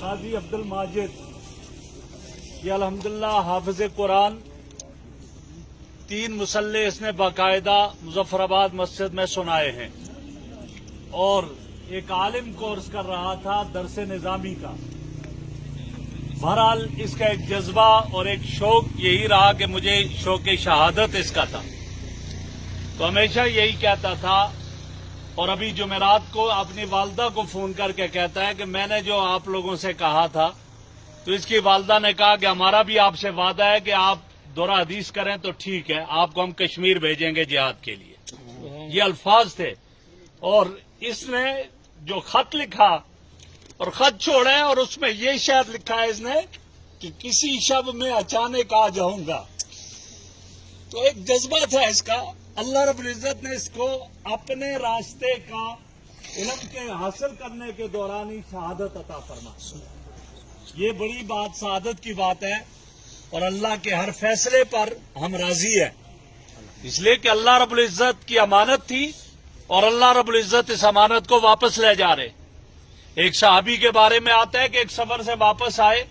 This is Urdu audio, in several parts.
قاضی عبد الماجد یہ الحمدللہ حافظ قرآن 3 مسلح اس نے باقاعدہ مظفر آباد مسجد میں سنائے ہیں اور ایک عالم کورس کر رہا تھا درس نظامی کا. بہرحال اس کا ایک جذبہ اور ایک شوق یہی رہا کہ مجھے شوق شہادت اس کا تھا، تو ہمیشہ یہی کہتا تھا. اور ابھی جمعرات کو اپنی والدہ کو فون کر کے کہتا ہے کہ میں نے جو آپ لوگوں سے کہا تھا، تو اس کی والدہ نے کہا کہ ہمارا بھی آپ سے وعدہ ہے کہ آپ دورہ حدیث کریں تو ٹھیک ہے، آپ کو ہم کشمیر بھیجیں گے جہاد کے لیے. یہ الفاظ تھے. اور اس نے جو خط لکھا اور خط چھوڑا ہے، اور اس میں یہ شاید لکھا ہے اس نے کہ کسی شب میں اچانک آ جاؤں گا. تو ایک جذبہ تھا اس کا. اللہ رب العزت نے اس کو اپنے راستے کا علم کے حاصل کرنے کے دوران ہی شہادت عطا فرما. یہ بڑی بات، سعادت کی بات ہے، اور اللہ کے ہر فیصلے پر ہم راضی ہیں، اس لیے کہ اللہ رب العزت کی امانت تھی اور اللہ رب العزت اس امانت کو واپس لے جا رہے. ایک صحابی کے بارے میں آتا ہے کہ ایک سفر سے واپس آئے،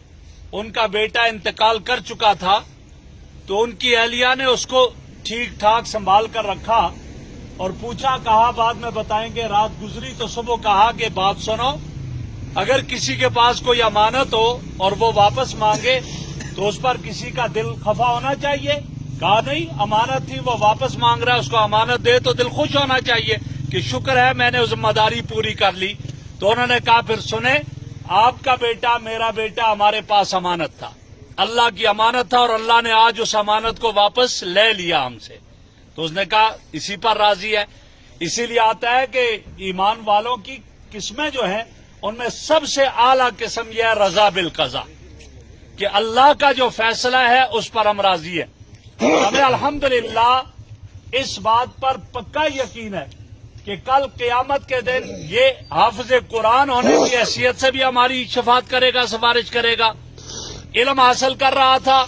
ان کا بیٹا انتقال کر چکا تھا، تو ان کی اہلیہ نے اس کو ٹھیک ٹھاک سنبھال کر رکھا اور پوچھا، کہا بعد میں بتائیں گے. رات گزری تو صبح کہا کہ بات سنو، اگر کسی کے پاس کوئی امانت ہو اور وہ واپس مانگے تو اس پر کسی کا دل خفا ہونا چاہیے. کہا نہیں، امانت تھی، وہ واپس مانگ رہا ہے، اس کو امانت دے تو دل خوش ہونا چاہیے کہ شکر ہے میں نے ذمہ داری پوری کر لی. تو انہوں نے کہا پھر سنیں، آپ کا بیٹا، میرا بیٹا ہمارے پاس امانت تھا، اللہ کی امانت تھا، اور اللہ نے آج اس امانت کو واپس لے لیا ہم سے. تو اس نے کہا اسی پر راضی ہے. اسی لیے آتا ہے کہ ایمان والوں کی قسمیں جو ہیں ان میں سب سے اعلیٰ قسم یہ ہے رضا بالقضاء، کہ اللہ کا جو فیصلہ ہے اس پر ہم راضی ہیں. ہمیں الحمدللہ اس بات پر پکا یقین ہے کہ کل قیامت کے دن یہ حافظ قرآن ہونے کی حیثیت سے بھی ہماری شفاعت کرے گا، سفارش کرے گا. علم حاصل کر رہا تھا،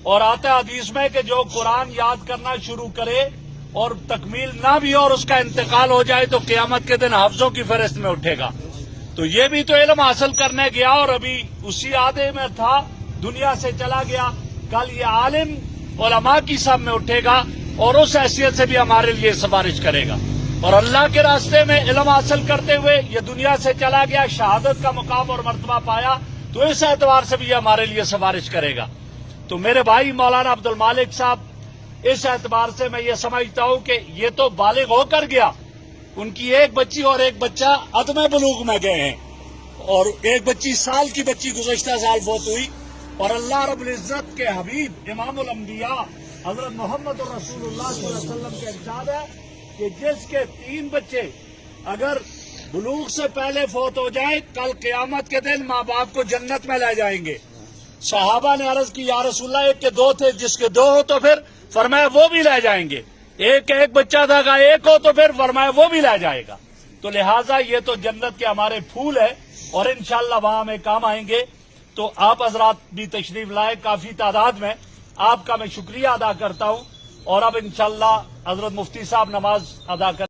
اور آتا ہے حدیث میں کہ جو قرآن یاد کرنا شروع کرے اور تکمیل نہ بھی ہو اور اس کا انتقال ہو جائے تو قیامت کے دن حافظوں کی فہرست میں اٹھے گا. تو یہ بھی تو علم حاصل کرنے گیا اور ابھی اسی عہدے میں تھا، دنیا سے چلا گیا. کل یہ عالم علماء کی سب میں اٹھے گا اور اس حیثیت سے بھی ہمارے لیے سفارش کرے گا. اور اللہ کے راستے میں علم حاصل کرتے ہوئے یہ دنیا سے چلا گیا، شہادت کا مقام اور مرتبہ پایا، تو اس اعتبار سے بھی ہمارے لیے سفارش کرے گا. تو میرے بھائی مولانا عبد المالک صاحب، اس اعتبار سے میں یہ سمجھتا ہوں کہ یہ تو بالغ ہو کر گیا. ان کی ایک بچی اور ایک بچہ عدم بلوغ میں گئے ہیں، اور ایک بچی سال کی بچی گزشتہ سال فوت ہوئی. اور اللہ رب العزت کے حبیب امام الانبیاء حضرت محمد رسول اللہ صلی اللہ علیہ وسلم کا ارشاد ہے کہ جس کے 3 بچے اگر بلوغ سے پہلے فوت ہو جائیں، کل قیامت کے دن ماں باپ کو جنت میں لے جائیں گے. صحابہ نے عرض کی یا رسول اللہ، ایک کے 2 تھے، جس کے 2 ہو تو پھر فرمایا وہ بھی لے جائیں گے. ایک بچہ تھا، کہا ایک ہو تو پھر فرمایا وہ بھی لے جائے گا. تو لہٰذا یہ تو جنت کے ہمارے پھول ہے اور انشاءاللہ وہاں ہمیں کام آئیں گے. تو آپ حضرات بھی تشریف لائے کافی تعداد میں، آپ کا میں شکریہ ادا کرتا ہوں. اور اب انشاءاللہ حضرت مفتی صاحب نماز ادا کر